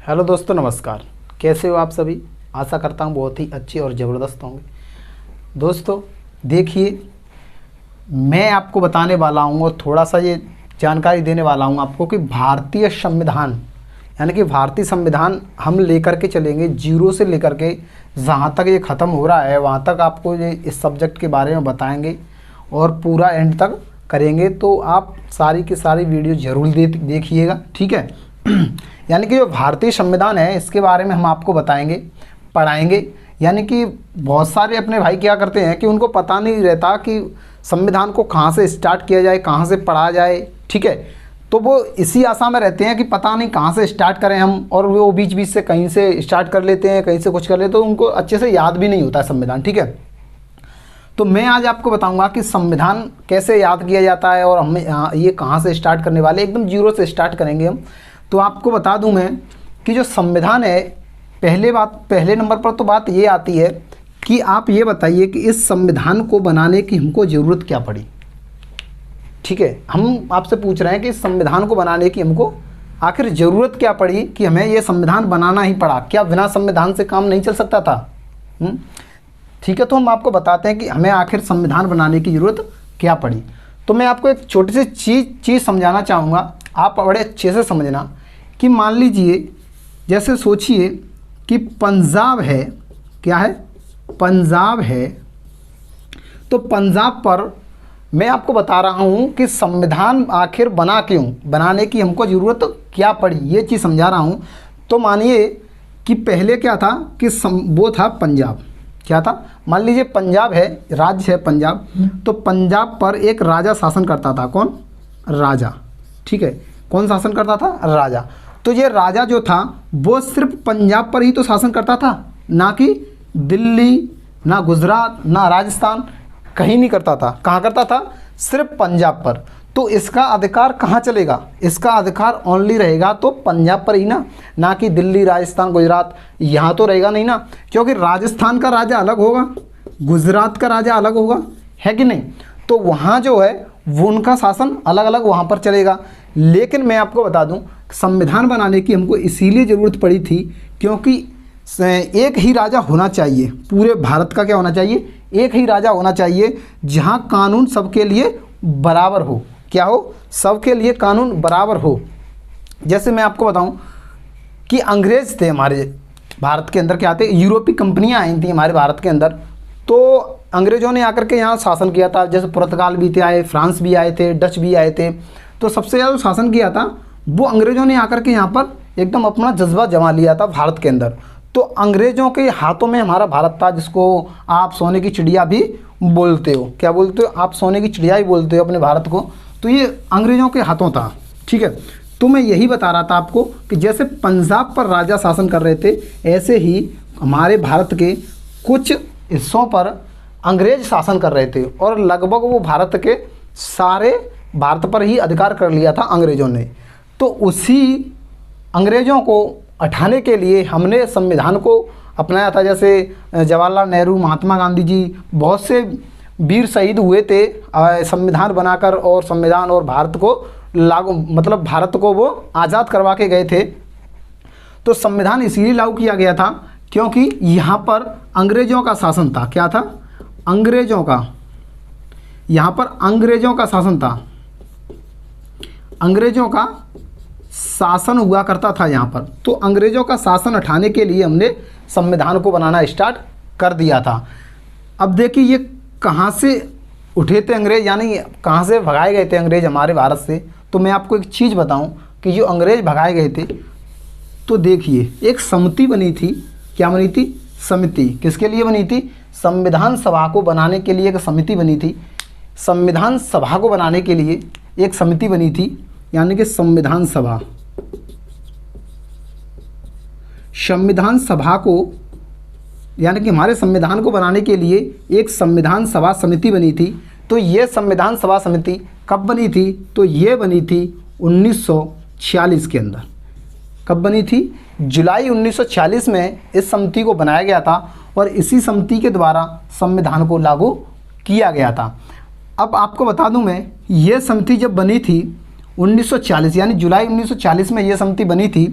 Hello दोस्तों, नमस्कार। कैसे हो आप सभी? आशा करता हूँ बहुत ही अच्छे और ज़बरदस्त होंगे। दोस्तों देखिए, मैं आपको बताने वाला हूँ और थोड़ा सा ये जानकारी देने वाला हूँ आपको कि भारतीय संविधान यानी कि भारतीय संविधान हम लेकर के चलेंगे जीरो से लेकर के जहाँ तक ये ख़त्म हो रहा है वहाँ तक आपको ये इस सब्जेक्ट के बारे में बताएंगे और पूरा एंड तक करेंगे। तो आप सारी की सारी वीडियो ज़रूर देखिएगा, ठीक है। यानी कि जो भारतीय संविधान है इसके बारे में हम आपको बताएंगे, पढ़ाएंगे। यानी कि बहुत सारे अपने भाई क्या करते हैं कि उनको पता नहीं रहता कि संविधान को कहाँ से स्टार्ट किया जाए, कहाँ से पढ़ा जाए, ठीक है। तो वो इसी आशा में रहते हैं कि पता नहीं कहाँ से स्टार्ट करें हम, और वो बीच बीच से कहीं से स्टार्ट कर लेते हैं, कहीं से कुछ कर लेते हैं, तो उनको अच्छे से याद भी नहीं होता है संविधान, ठीक है। तो मैं आज आपको बताऊंगा कि संविधान कैसे याद किया जाता है और हम ये कहाँ से स्टार्ट करने वाले, एकदम जीरो से स्टार्ट करेंगे हम। तो आपको बता दूं मैं कि जो संविधान है, पहले नंबर पर तो बात ये आती है कि आप ये बताइए कि इस संविधान को बनाने की हमको ज़रूरत क्या पड़ी, ठीक है। हम आपसे पूछ रहे हैं कि इस संविधान को बनाने की हमको आखिर ज़रूरत क्या पड़ी कि हमें ये संविधान बनाना ही पड़ा। क्या बिना संविधान से काम नहीं चल सकता था? ठीक है। तो हम आपको बताते हैं कि हमें आखिर संविधान बनाने की ज़रूरत क्या पड़ी। तो मैं आपको एक छोटी सी चीज़ समझाना चाहूँगा, आप बड़े अच्छे से समझना। कि मान लीजिए, जैसे सोचिए कि पंजाब है, क्या है? पंजाब है। तो पंजाब पर मैं आपको बता रहा हूँ कि संविधान आखिर बना क्यों, बनाने की हमको ज़रूरत क्या पड़ी, ये चीज़ समझा रहा हूँ। तो मानिए कि पहले क्या था कि वो था पंजाब। क्या था? मान लीजिए पंजाब है, राज्य है पंजाब। तो पंजाब पर एक राजा शासन करता था। कौन? राजा, ठीक है। कौन शासन करता था? राजा। तो ये राजा जो था वो सिर्फ पंजाब पर ही तो शासन करता था, ना कि दिल्ली, ना गुजरात, ना राजस्थान, कहीं नहीं करता था। कहाँ करता था? सिर्फ पंजाब पर। तो इसका अधिकार कहाँ चलेगा? इसका अधिकार ओनली रहेगा तो पंजाब पर ही ना कि दिल्ली, राजस्थान, गुजरात, यहाँ तो रहेगा नहीं ना, क्योंकि राजस्थान का राजा अलग होगा, गुजरात का राजा अलग होगा, है कि नहीं। तो वहाँ जो है वो उनका शासन अलग अलग वहाँ पर चलेगा। लेकिन मैं आपको बता दूं, संविधान बनाने की हमको इसीलिए ज़रूरत पड़ी थी क्योंकि एक ही राजा होना चाहिए पूरे भारत का। क्या होना चाहिए? एक ही राजा होना चाहिए जहाँ कानून सबके लिए बराबर हो। क्या हो? सबके लिए कानून बराबर हो। जैसे मैं आपको बताऊं कि अंग्रेज़ थे हमारे भारत के अंदर। क्या थे? यूरोपीय कंपनियां आई थी हमारे भारत के अंदर। तो अंग्रेज़ों ने आकर के यहाँ शासन किया था। जैसे पुर्तगाल भी थे आए, फ्रांस भी आए थे, डच भी आए थे। तो सबसे ज़्यादा शासन किया था वो अंग्रेज़ों ने आकर के यहाँ पर एकदम अपना जज्बा जमा लिया था भारत के अंदर। तो अंग्रेज़ों के हाथों में हमारा भारत था, जिसको आप सोने की चिड़िया भी बोलते हो। क्या बोलते हो? आप सोने की चिड़िया ही बोलते हो अपने भारत को। तो ये अंग्रेज़ों के हाथों था, ठीक है। तो मैं यही बता रहा था आपको कि जैसे पंजाब पर राजा शासन कर रहे थे, ऐसे ही हमारे भारत के कुछ हिस्सों पर अंग्रेज शासन कर रहे थे और लगभग वो भारत के सारे भारत पर ही अधिकार कर लिया था अंग्रेज़ों ने। तो उसी अंग्रेज़ों को हटाने के लिए हमने संविधान को अपनाया था। जैसे जवाहरलाल नेहरू, महात्मा गांधी जी, बहुत से वीर शहीद हुए थे संविधान बनाकर, और संविधान और भारत को लागू, मतलब भारत को वो आज़ाद करवा के गए थे। तो संविधान इसीलिए लागू किया गया था क्योंकि यहाँ पर अंग्रेज़ों का शासन था। क्या था? अंग्रेज़ों का, यहाँ पर अंग्रेज़ों का शासन था। अंग्रेज़ों का शासन हुआ करता था यहाँ पर। तो अंग्रेज़ों का शासन हटाने के लिए हमने संविधान को बनाना स्टार्ट कर दिया था। अब देखिए ये कहाँ से उठे थे अंग्रेज़, यानी कहाँ से भगाए गए थे अंग्रेज़ हमारे भारत से। तो मैं आपको एक चीज़ बताऊं कि जो अंग्रेज़ भगाए गए थे, तो देखिए एक समिति बनी थी। क्या बनी थी? समिति। किसके लिए बनी थी? संविधान सभा को बनाने के लिए एक समिति बनी थी। संविधान सभा को बनाने के लिए एक समिति बनी थी, यानी कि संविधान सभा। संविधान सभा को, यानी कि हमारे संविधान को बनाने के लिए एक संविधान सभा समिति बनी थी। तो ये संविधान सभा समिति कब बनी थी? तो ये बनी थी 1946 के अंदर। कब बनी थी? जुलाई 1946 में इस समिति को बनाया गया था और इसी समिति के द्वारा संविधान को लागू किया गया था। अब आपको बता दूं मैं, ये समिति जब बनी थी 1940, यानी जुलाई 1940 में ये समिति बनी थी,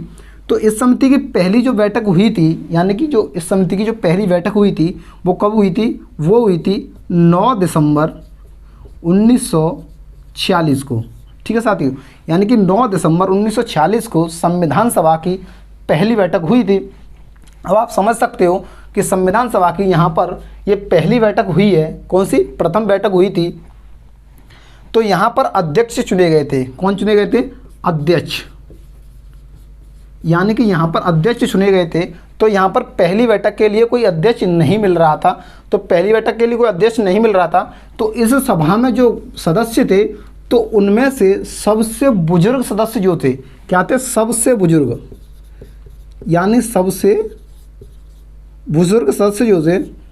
तो इस समिति की पहली जो बैठक हुई थी, यानी कि जो इस समिति की जो पहली बैठक हुई थी वो कब हुई थी? वो हुई थी 9 दिसंबर 1946 को। ठीक है साथियों, यानी कि 9 दिसंबर 1946 को संविधान सभा की पहली बैठक हुई थी। अब आप समझ सकते हो कि संविधान सभा की यहाँ पर ये पहली बैठक हुई है। कौन सी? प्रथम बैठक हुई थी। तो यहाँ पर अध्यक्ष चुने गए थे। कौन चुने गए थे? अध्यक्ष, यानी कि यहाँ पर अध्यक्ष चुने गए थे। तो यहाँ पर पहली बैठक के लिए कोई अध्यक्ष नहीं मिल रहा था। तो पहली बैठक के लिए कोई अध्यक्ष नहीं मिल रहा था, तो इस सभा में जो सदस्य थे तो उनमें से सबसे बुजुर्ग सदस्य जो थे, क्या थे? सबसे बुजुर्ग, यानी सबसे बुजुर्ग सदस्य जो थे,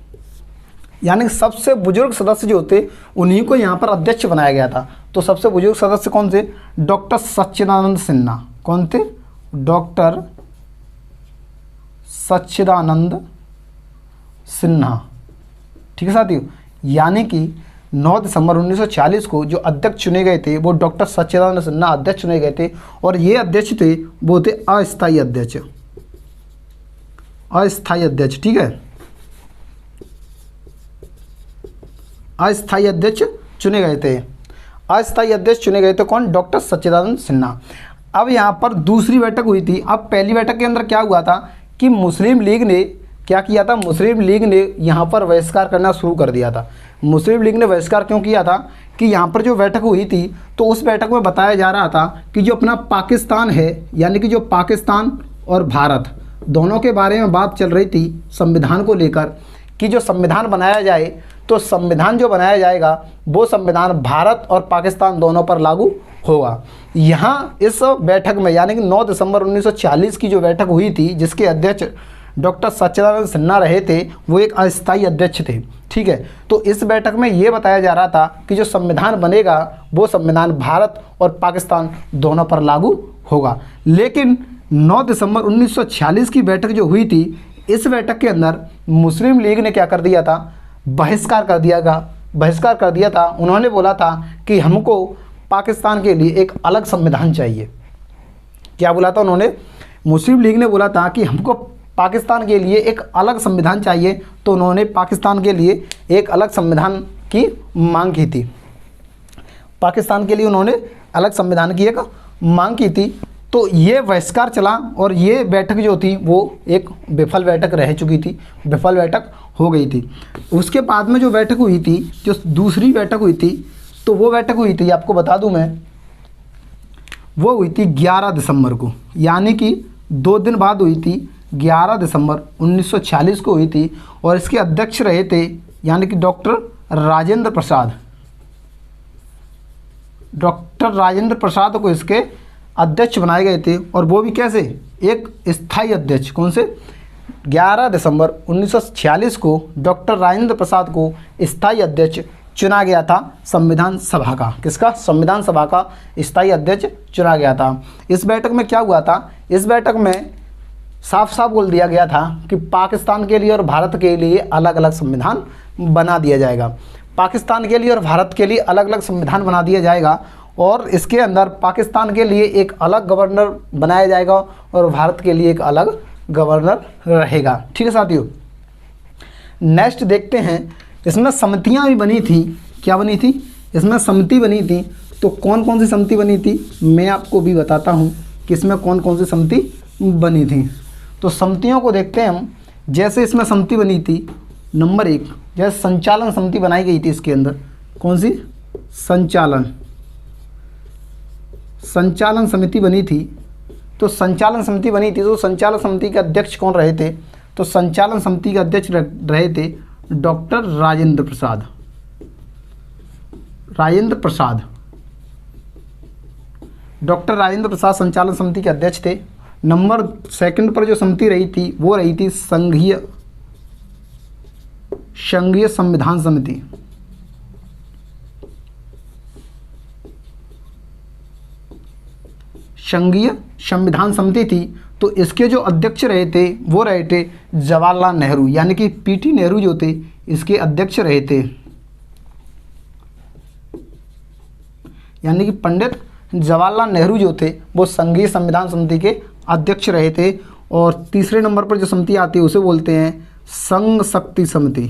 यानी सबसे बुजुर्ग सदस्य जो थे उन्हीं को यहाँ पर अध्यक्ष बनाया गया था। तो सबसे बुजुर्ग सदस्य कौन थे? डॉक्टर सच्चिदानंद सिन्हा। कौन थे? डॉक्टर सच्चिदानंद सिन्हा। ठीक है साथियों, यानी कि 9 दिसंबर 1940 को जो अध्यक्ष चुने गए थे वो डॉक्टर सच्चिदानंद सिन्हा अध्यक्ष चुने गए थे। और ये अध्यक्ष थे वो थे अस्थायी अध्यक्ष, अस्थायी अध्यक्ष। ठीक है, अस्थायी अध्यक्ष चुने गए थे। अस्थायी अध्यक्ष चुने गए थे कौन? डॉक्टर सच्चिदानंद सिन्हा। अब यहाँ पर दूसरी बैठक हुई थी। अब पहली बैठक के अंदर क्या हुआ था कि मुस्लिम लीग ने क्या किया था? मुस्लिम लीग ने यहाँ पर बहिष्कार करना शुरू कर दिया था। मुस्लिम लीग ने बहिष्कार क्यों किया था कि यहाँ पर जो बैठक हुई थी तो उस बैठक में बताया जा रहा था कि जो अपना पाकिस्तान है, यानी कि जो पाकिस्तान और भारत दोनों के बारे में बात चल रही थी संविधान को लेकर, कि जो संविधान बनाया जाए तो संविधान जो बनाया जाएगा वो संविधान भारत और पाकिस्तान दोनों पर लागू होगा। यहाँ इस बैठक में, यानी कि 9 दिसंबर 1940 की जो बैठक हुई थी जिसके अध्यक्ष डॉक्टर सच्चिदानंद सिन्हा रहे थे, वो एक अस्थायी अध्यक्ष थे। ठीक है, तो इस बैठक में ये बताया जा रहा था कि जो संविधान बनेगा वो संविधान भारत और पाकिस्तान दोनों पर लागू होगा। लेकिन 9 दिसंबर 1946 की बैठक जो हुई थी, इस बैठक के अंदर मुस्लिम लीग ने क्या कर दिया था? बहिष्कार कर दिया था। उन्होंने बोला था कि हमको पाकिस्तान के लिए एक अलग संविधान चाहिए। क्या बोला था उन्होंने? मुस्लिम लीग ने बोला था कि हमको पाकिस्तान के लिए एक अलग संविधान चाहिए। तो उन्होंने पाकिस्तान के लिए एक अलग संविधान की मांग की थी। पाकिस्तान के लिए उन्होंने अलग संविधान की एक मांग की थी। तो ये बहिष्कार चला और ये बैठक जो थी वो एक विफल बैठक रह चुकी थी, विफल बैठक हो गई थी। उसके बाद में जो बैठक हुई थी, जो दूसरी बैठक हुई थी, तो वो बैठक हुई थी, आपको बता दूं मैं, वो हुई थी 11 दिसंबर को, यानी कि 2 दिन बाद हुई थी। 11 दिसंबर 1946 को हुई थी और इसके अध्यक्ष रहे थे यानी कि डॉक्टर राजेंद्र प्रसाद। डॉक्टर राजेंद्र प्रसाद को इसके अध्यक्ष बनाए गए थे और वो भी कैसे? एक स्थायी अध्यक्ष। कौन से? 11 दिसंबर 1946 को डॉक्टर राजेंद्र प्रसाद को स्थायी अध्यक्ष चुना गया था संविधान सभा का। किसका? संविधान सभा का स्थायी अध्यक्ष चुना गया था। इस बैठक में क्या हुआ था? इस बैठक में साफ साफ बोल दिया गया था कि पाकिस्तान के लिए और भारत के लिए अलग अलग संविधान बना दिया जाएगा। पाकिस्तान के लिए और भारत के लिए अलग अलग संविधान बना दिया जाएगा और इसके अंदर पाकिस्तान के लिए एक अलग गवर्नर बनाया जाएगा और भारत के लिए एक अलग गवर्नर रहेगा। ठीक है साथियों, नेक्स्ट देखते हैं। इसमें समितियां भी बनी थी। क्या बनी थी? इसमें समिति बनी थी। तो कौन कौन सी समिति बनी थी मैं आपको भी बताता हूं कि इसमें कौन कौन सी समिति बनी थी। तो समितियों को देखते हैं हम। जैसे इसमें समिति बनी थी नंबर 1, जैसे संचालन समिति बनाई गई थी। इसके अंदर कौन सी? संचालन समिति बनी थी। तो संचालन समिति बनी थी, तो संचालन समिति के अध्यक्ष कौन रहे थे? तो संचालन समिति के अध्यक्ष रहे थे डॉक्टर राजेंद्र प्रसाद। डॉक्टर राजेंद्र प्रसाद संचालन समिति के अध्यक्ष थे। नंबर 2 पर जो समिति रही थी वो रही थी संघीय संविधान समिति। संघीय संविधान समिति थी। तो इसके जो अध्यक्ष रहे थे वो रहे थे जवाहरलाल नेहरू, यानी कि पीटी नेहरू जो थे इसके अध्यक्ष रहे थे, यानी कि पंडित जवाहरलाल नेहरू जो थे वो संघीय संविधान समिति के अध्यक्ष रहे थे। और तीसरे नंबर पर जो समिति आती है उसे बोलते हैं संघ शक्ति समिति।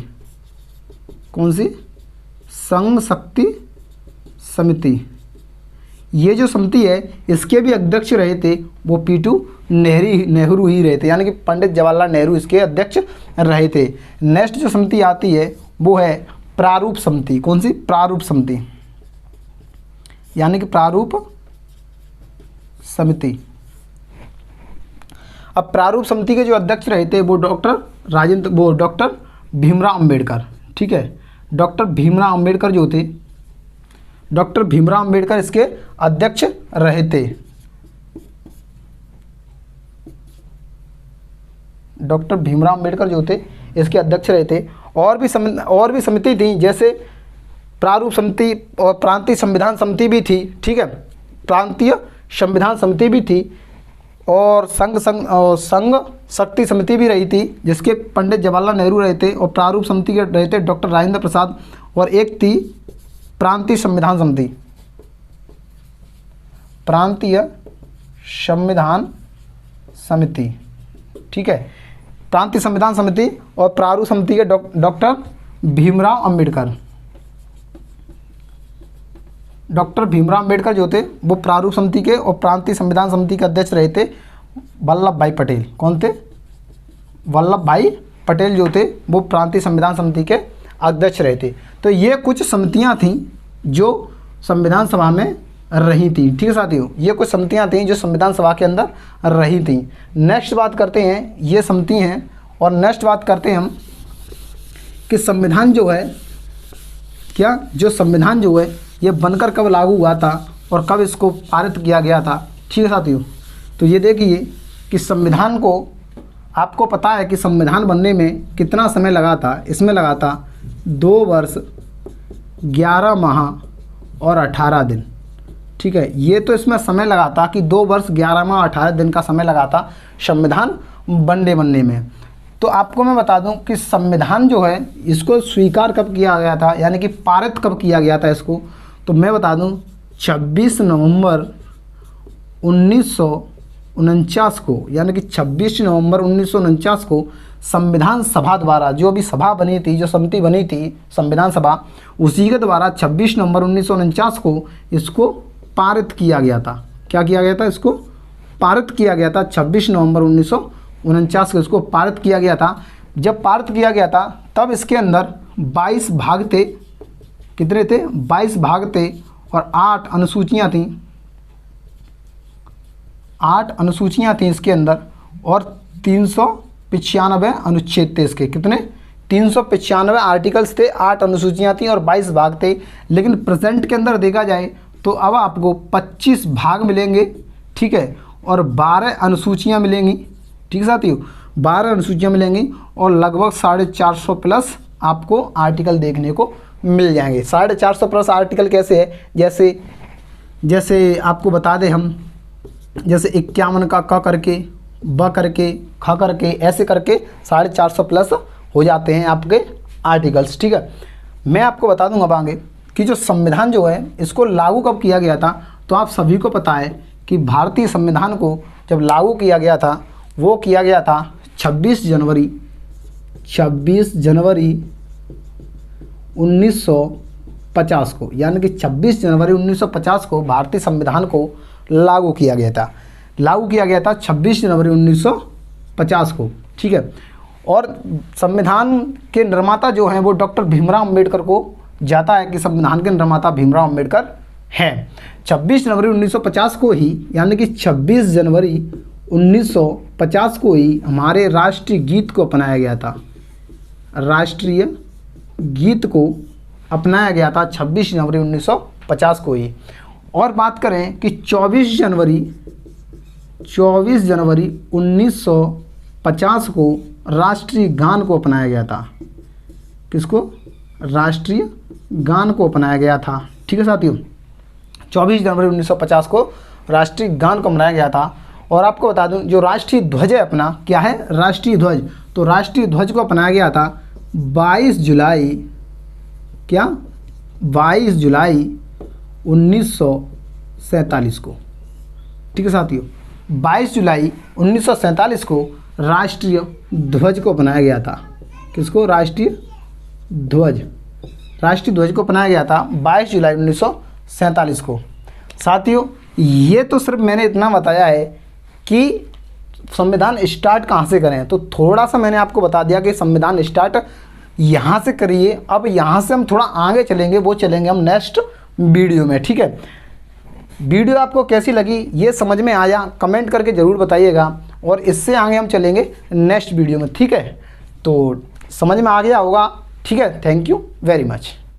कौन सी? संघ शक्ति समिति। ये जो समिति है इसके भी अध्यक्ष रहे थे वो P2 नेहरू ही रहे थे, यानी कि पंडित जवाहरलाल नेहरू इसके अध्यक्ष रहे थे। नेक्स्ट जो समिति आती है वो है प्रारूप समिति। कौन सी? प्रारूप समिति, यानी कि प्रारूप समिति। अब प्रारूप समिति के जो अध्यक्ष रहे थे वो डॉक्टर भीमराव अंबेडकर। ठीक है, डॉक्टर भीमराव अंबेडकर जो थे, डॉक्टर भीमराव अंबेडकर इसके अध्यक्ष रहे थे। डॉक्टर भीमराव अंबेडकर जो थे इसके अध्यक्ष रहे थे। और भी समिति थी, जैसे प्रारूप समिति और प्रांतीय संविधान समिति भी थी। ठीक है, प्रांतीय संविधान समिति भी थी और संघ शक्ति समिति भी रही थी जिसके पंडित जवाहरलाल नेहरू रहे थे। और प्रारूप समिति के रहे थे डॉक्टर राजेंद्र प्रसाद। और एक थी प्रांतीय संविधान समिति, प्रांतीय संविधान समिति। ठीक है, प्रांतीय संविधान समिति और प्रारूप समिति के डॉक्टर भीमराव अंबेडकर। डॉक्टर भीमराव अंबेडकर जो थे वो प्रारूप समिति के और प्रांतीय संविधान समिति के अध्यक्ष रहे थे वल्लभ भाई पटेल। कौन थे? वल्लभ भाई पटेल जो थे वो प्रांतीय संविधान समिति के अध्यक्ष रहे थे। तो ये कुछ समितियां थीं जो संविधान सभा में रही थी। ठीक है साथियों, ये कुछ समितियां थीं जो संविधान सभा के अंदर रही थी। नेक्स्ट बात करते हैं, ये समिति हैं। और नेक्स्ट बात करते हैं हम कि संविधान जो है जो संविधान जो है ये बनकर कब लागू हुआ था और कब इसको पारित किया गया था। ठीक है साथियों, तो ये देखिए कि संविधान को, आपको पता है कि संविधान बनने में कितना समय लगा था। इसमें लगा था 2 वर्ष 11 माह और 18 दिन। ठीक है, ये तो इसमें समय लगा था कि 2 वर्ष 11 माह 18 दिन का समय लगा था संविधान बनने में। तो आपको मैं बता दूं कि संविधान जो है इसको स्वीकार कब किया गया था, यानी कि पारित कब किया गया था इसको, तो मैं बता दूं 26 नवंबर 1949 को, यानी कि 26 नवंबर 1949 को संविधान सभा द्वारा, जो अभी सभा बनी थी, जो समिति बनी थी संविधान सभा, उसी के द्वारा 26 नवंबर 1949 को इसको पारित किया गया था। क्या किया गया था? इसको पारित किया गया था। 26 नवंबर 1949 को इसको पारित किया गया था। जब पारित किया गया था तब इसके अंदर 22 भाग थे। कितने थे? 22 भाग थे और 8 अनुसूचियाँ थीं। 8 अनुसूचियाँ थीं इसके अंदर और 395 अनुच्छेद थे इसके। कितने? 395 आर्टिकल्स थे, 8 अनुसूचियाँ थीं और 22 भाग थे। लेकिन प्रेजेंट के अंदर देखा जाए तो अब आपको 25 भाग मिलेंगे। ठीक है, और 12 अनुसूचियाँ मिलेंगी। ठीक है साथियों, 12 अनुसूचियाँ मिलेंगी और लगभग 450 प्लस आपको आर्टिकल देखने को मिल जाएंगे। 450 प्लस आर्टिकल कैसे है? जैसे आपको बता दें हम, जैसे 51 का क करके, ब करके, ख करके, ऐसे करके 450 प्लस हो जाते हैं आपके आर्टिकल्स। ठीक है, मैं आपको बता दूंगा अब आगे कि जो संविधान जो है इसको लागू कब किया गया था। तो आप सभी को पता है कि भारतीय संविधान को जब लागू किया गया था वो किया गया था 26 जनवरी 1950 को, यानी कि 26 जनवरी 1950 को भारतीय संविधान को लागू किया गया था। 26 जनवरी 1950 को। ठीक है, और संविधान के निर्माता जो हैं वो डॉक्टर भीमराव अंबेडकर को जाता है कि संविधान के निर्माता भीमराव अंबेडकर हैं। 26 जनवरी 1950 को ही, यानी कि 26 जनवरी 1950 को ही हमारे राष्ट्रीय गीत को अपनाया गया था। राष्ट्रीय गीत को अपनाया गया था 26 जनवरी 1950 को ही। और बात करें कि 24 जनवरी 1950 को राष्ट्रीय गान को अपनाया गया था। किसको? राष्ट्रीय गान को अपनाया गया था। ठीक है साथियों, 24 जनवरी 1950 को राष्ट्रीय गान को अपनाया गया था। और आपको बता दूं जो राष्ट्रीय ध्वज है अपना, क्या है? राष्ट्रीय ध्वज। तो राष्ट्रीय ध्वज को अपनाया गया था 22 जुलाई 1947 को। ठीक है साथियों, 22 जुलाई 1947 को राष्ट्रीय ध्वज को बनाया गया था। किसको? राष्ट्रीय ध्वज को बनाया गया था 22 जुलाई 1947 को। साथियों, ये तो सिर्फ मैंने इतना बताया है कि संविधान स्टार्ट कहाँ से करें, तो थोड़ा सा मैंने आपको बता दिया कि संविधान स्टार्ट यहाँ से करिए। अब यहाँ से हम थोड़ा आगे चलेंगे, वो चलेंगे हम नेक्स्ट वीडियो में, ठीक है। वीडियो आपको कैसी लगी ये समझ में आया कमेंट करके ज़रूर बताइएगा, और इससे आगे हम चलेंगे नेक्स्ट वीडियो में, ठीक है। तो समझ में आ गया होगा, ठीक है। Thank you very much.